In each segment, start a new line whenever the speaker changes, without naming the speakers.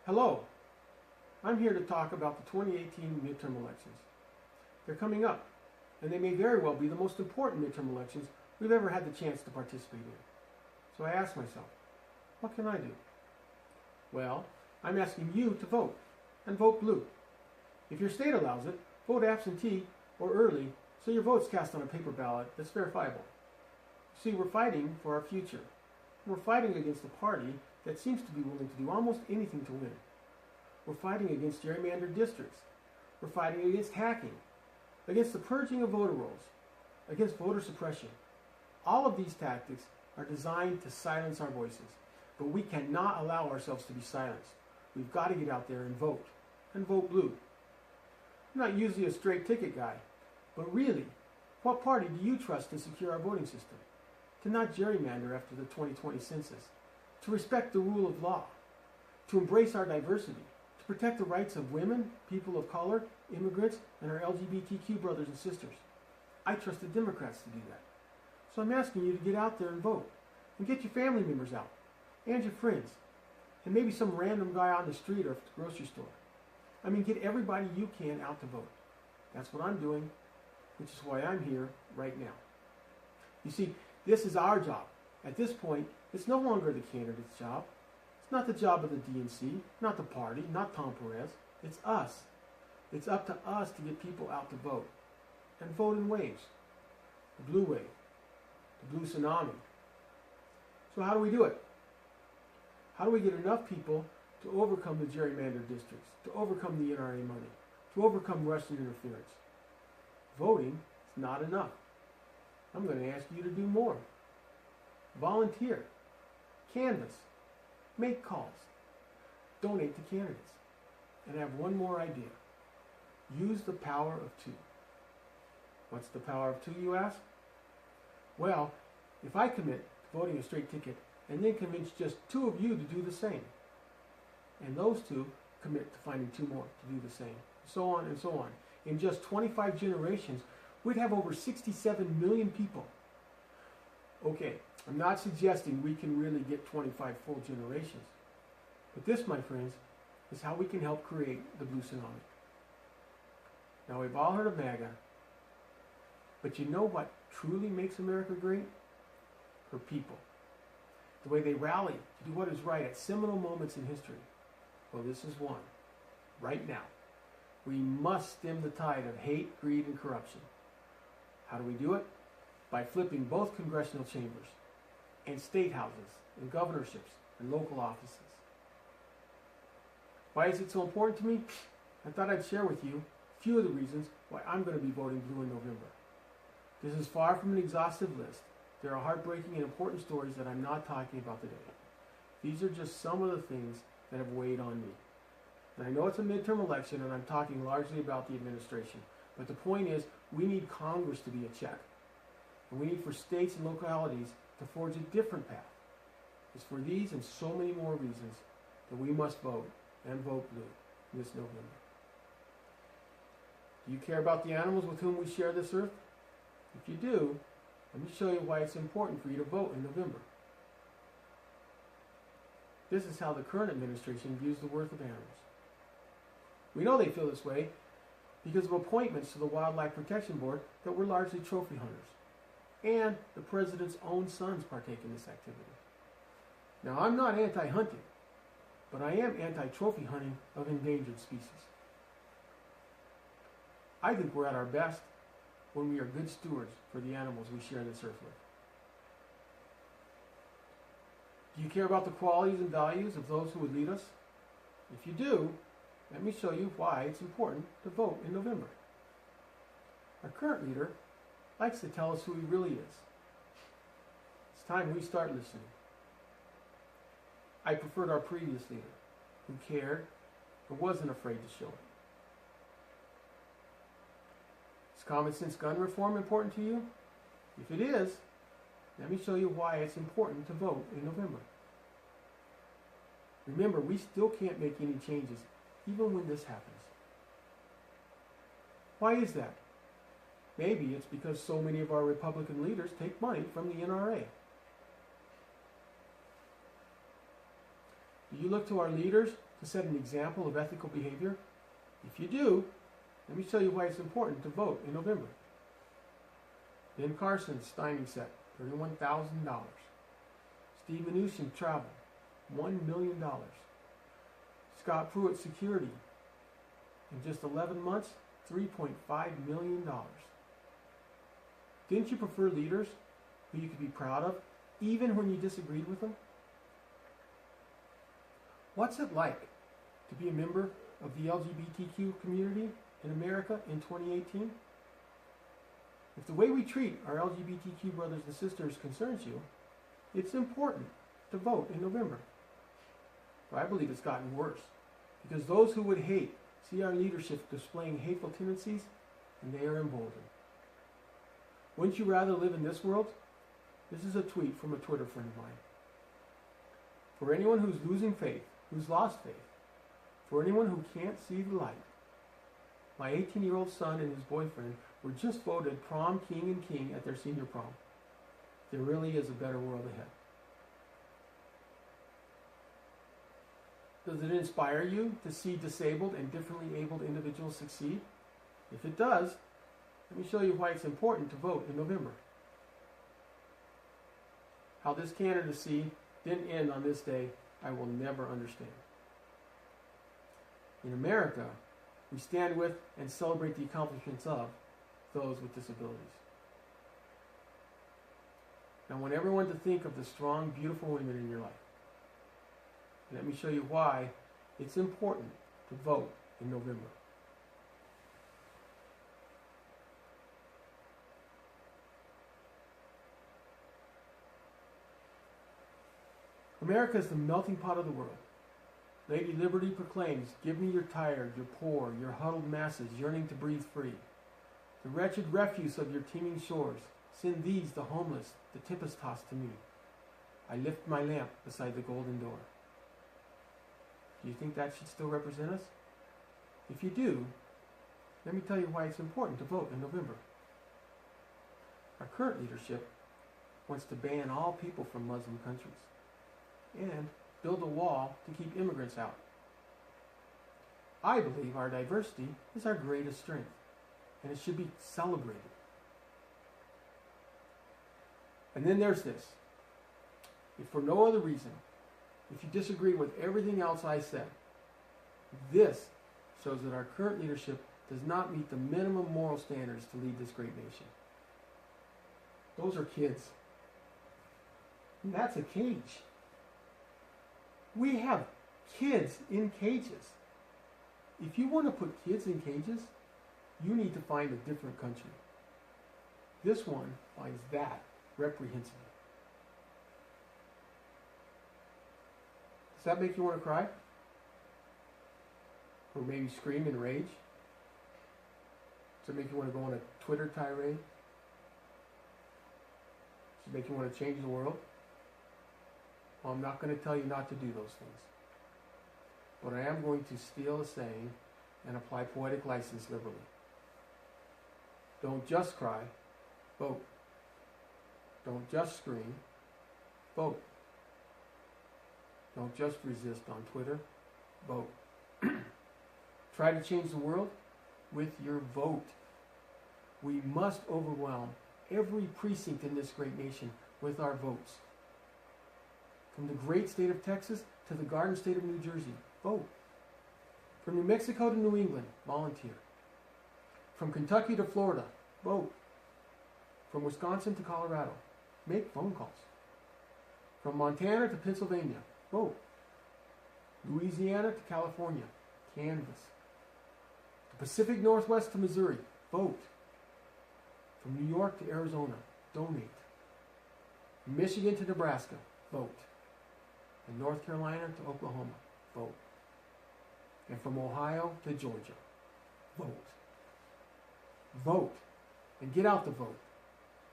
Hello, I'm here to talk about the 2018 midterm elections. They're coming up, and they may very well be the most important midterm elections we've ever had the chance to participate in. So I asked myself, what can I do? Well, I'm asking you to vote, and vote blue. If your state allows it, vote absentee or early so your vote's cast on a paper ballot that's verifiable. See, we're fighting for our future. We're fighting against a party that seems to be willing to do almost anything to win. We're fighting against gerrymandered districts. We're fighting against hacking, against the purging of voter rolls, against voter suppression. All of these tactics are designed to silence our voices, but we cannot allow ourselves to be silenced. We've got to get out there and vote blue. I'm not usually a straight ticket guy, but really, what party do you trust to secure our voting system? To not gerrymander after the 2020 census, to respect the rule of law, to embrace our diversity, to protect the rights of women, people of color, immigrants, and our LGBTQ brothers and sisters. I trust the Democrats to do that. So I'm asking you to get out there and vote, and get your family members out, and your friends, and maybe some random guy on the street or at the grocery store. I mean, get everybody you can out to vote. That's what I'm doing, which is why I'm here right now. You see, this is our job. At this point, it's no longer the candidate's job. It's not the job of the DNC, not the party, not Tom Perez. It's us. It's up to us to get people out to vote. And vote in waves. The blue wave. The blue tsunami. So how do we do it? How do we get enough people to overcome the gerrymandered districts, to overcome the NRA money, to overcome Russian interference? Voting is not enough. I'm going to ask you to do more. Volunteer. Canvass. Make calls. Donate to candidates. And I have one more idea. Use the power of two. What's the power of two, you ask? Well, if I commit to voting a straight ticket and then convince just two of you to do the same, and those two commit to finding two more to do the same, so on and so on. In just 25 generations, we'd have over 67 million people. Okay, I'm not suggesting we can really get 25 full generations. But this, my friends, is how we can help create the blue tsunami. Now, we've all heard of MAGA, but you know what truly makes America great? Her people. The way they rally to do what is right at seminal moments in history. Well, this is one. Right now. We must stem the tide of hate, greed, and corruption. How do we do it? By flipping both congressional chambers and state houses and governorships and local offices. Why is it so important to me? I thought I'd share with you a few of the reasons why I'm going to be voting blue in November. This is far from an exhaustive list. There are heartbreaking and important stories that I'm not talking about today. These are just some of the things that have weighed on me. And I know it's a midterm election and I'm talking largely about the administration, but the point is we need Congress to be a check. And we need for states and localities to forge a different path. It's for these and so many more reasons that we must vote and vote blue this November. Do you care about the animals with whom we share this earth? If you do, let me show you why it's important for you to vote in November. This is how the current administration views the worth of animals. We know they feel this way because of appointments to the Wildlife Protection Board that were largely trophy hunters. And the president's own sons partake in this activity. Now, I'm not anti-hunting, but I am anti-trophy hunting of endangered species. I think we're at our best when we are good stewards for the animals we share this earth with. Do you care about the qualities and values of those who would lead us? If you do, let me show you why it's important to vote in November. Our current leader likes to tell us who he really is. It's time we start listening. I preferred our previous leader, who cared but wasn't afraid to show it. Is common sense gun reform important to you? If it is, let me show you why it's important to vote in November. Remember, we still can't make any changes, even when this happens. Why is that? Maybe it's because so many of our Republican leaders take money from the NRA. Do you look to our leaders to set an example of ethical behavior? If you do, let me show you why it's important to vote in November. Ben Carson's Stymie set, $31,000. Steve Mnuchin travel, $1 million. Scott Pruitt security, in just 11 months, $3.5 million. Didn't you prefer leaders who you could be proud of, even when you disagreed with them? What's it like to be a member of the LGBTQ community in America in 2018? If the way we treat our LGBTQ brothers and sisters concerns you, it's important to vote in November. But I believe it's gotten worse, because those who would hate see our leadership displaying hateful tendencies, and they are emboldened. Wouldn't you rather live in this world? This is a tweet from a Twitter friend of mine. For anyone who's losing faith, who's lost faith, for anyone who can't see the light, my 18-year-old son and his boyfriend were just voted prom king and king at their senior prom. There really is a better world ahead. Does it inspire you to see disabled and differently abled individuals succeed? If it does, let me show you why it's important to vote in November. How this candidacy didn't end on this day, I will never understand. In America, we stand with and celebrate the accomplishments of those with disabilities. Now, I want everyone to think of the strong, beautiful women in your life. Let me show you why it's important to vote in November. America is the melting pot of the world. Lady Liberty proclaims, "Give me your tired, your poor, your huddled masses yearning to breathe free. The wretched refuse of your teeming shores, send these, the homeless, the tempest-tossed to me. I lift my lamp beside the golden door." Do you think that should still represent us? If you do, let me tell you why it's important to vote in November. Our current leadership wants to ban all people from Muslim countries and build a wall to keep immigrants out. I believe our diversity is our greatest strength, and it should be celebrated. And then there's this. If for no other reason, if you disagree with everything else I said, this shows that our current leadership does not meet the minimum moral standards to lead this great nation. Those are kids. And that's a cage. We have kids in cages. If you want to put kids in cages, you need to find a different country. This one finds that reprehensible. Does that make you want to cry? Or maybe scream in rage? Does it make you want to go on a Twitter tirade? Does it make you want to change the world? Well, I'm not going to tell you not to do those things. But I am going to steal a saying and apply poetic license liberally. Don't just cry, vote. Don't just scream, vote. Don't just resist on Twitter, vote. Try to change the world with your vote. We must overwhelm every precinct in this great nation with our votes. From the great state of Texas to the garden state of New Jersey, vote. From New Mexico to New England, volunteer. From Kentucky to Florida, vote. From Wisconsin to Colorado, make phone calls. From Montana to Pennsylvania, vote. Louisiana to California, canvass. The Pacific Northwest to Missouri, vote. From New York to Arizona, donate. From Michigan to Nebraska, vote. And North Carolina to Oklahoma, vote. And from Ohio to Georgia, vote. Vote. And get out the vote.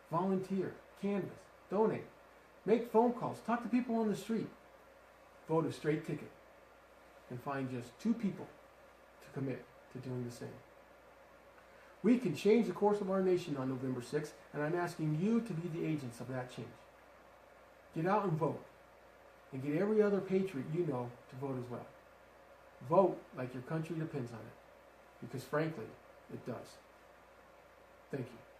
Volunteer, canvass, donate. Make phone calls, talk to people on the street. Vote a straight ticket. And find just 2 people to commit to doing the same. We can change the course of our nation on November 6th, and I'm asking you to be the agents of that change. Get out and vote. and get every other patriot you know to vote as well. Vote like your country depends on it, because frankly, it does. Thank you.